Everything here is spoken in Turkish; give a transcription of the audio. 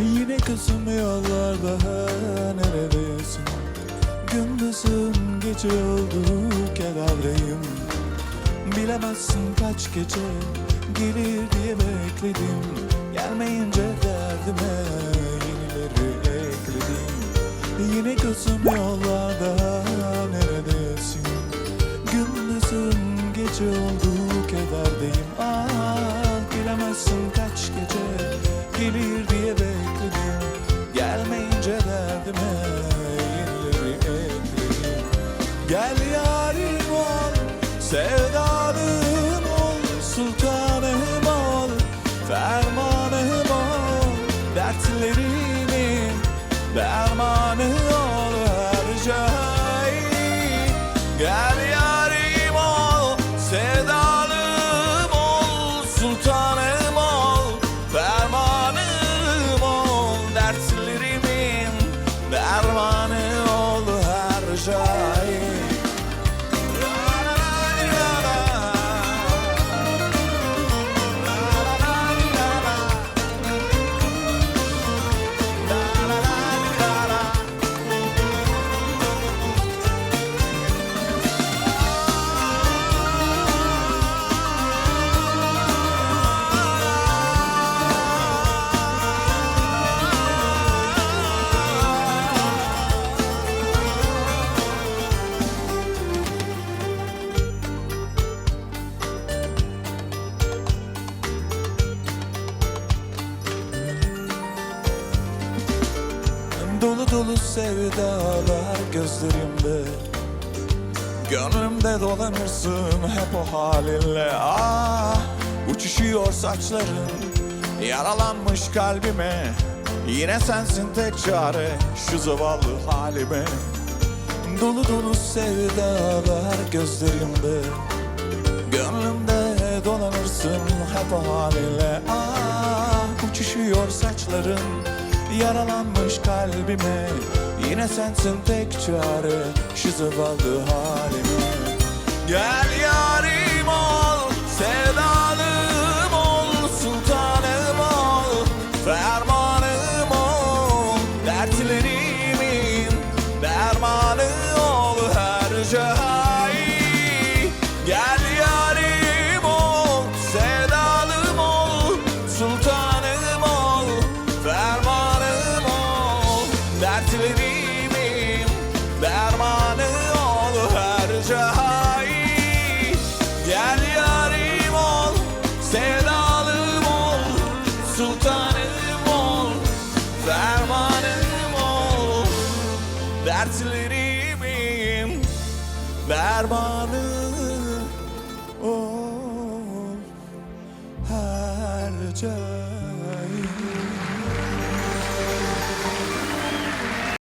Yine kızım yollarda, neredesin? Gündüzüm gece oldu, kederdeyim. Bilemezsin kaç gece gelir diye bekledim. Gelmeyince derdime yenileri ekledim. Yine kızım yollarda, neredesin? Gündüzüm gece oldu, kederdeyim. Bilemezsin kaç gece gelir diye bekledim. Gelmeyince derdime yenileri ekledim. Gel yarim ol, sevdalım ol, sultanım ol, fermanım ol, dertlerimin dermanı ol her şey. Gel yarim ol, sevdalım ol, sultanım ol, fermanım ol, dertlerimin dermanı ol her şey. Dolu dolu sevdalar gözlerimde, gönlümde dolanırsın hep o halinle. Uçuşuyor saçların, yaralanmış kalbime. Yine sensin tek çare şu zavallı halime. Dolu dolu sevdalar gözlerimde, gönlümde dolanırsın hep o halinle. Uçuşuyor saçların, yaralanmış kalbime. Yine sensin tek çare şu zavallı halime. Gel yarim ol, sevdalım ol, sultanım ol, fermanım ol, dertlerimin dermanı ol her şey. Gel yarim ol, sevdalım ol, sultanım ol, fermanım ol, dertlerimin dermanı ol her şey. Gel yarim ol, sevdalım ol, sultanım ol, fermanım ol, dertlerimin dermanı ol her şey.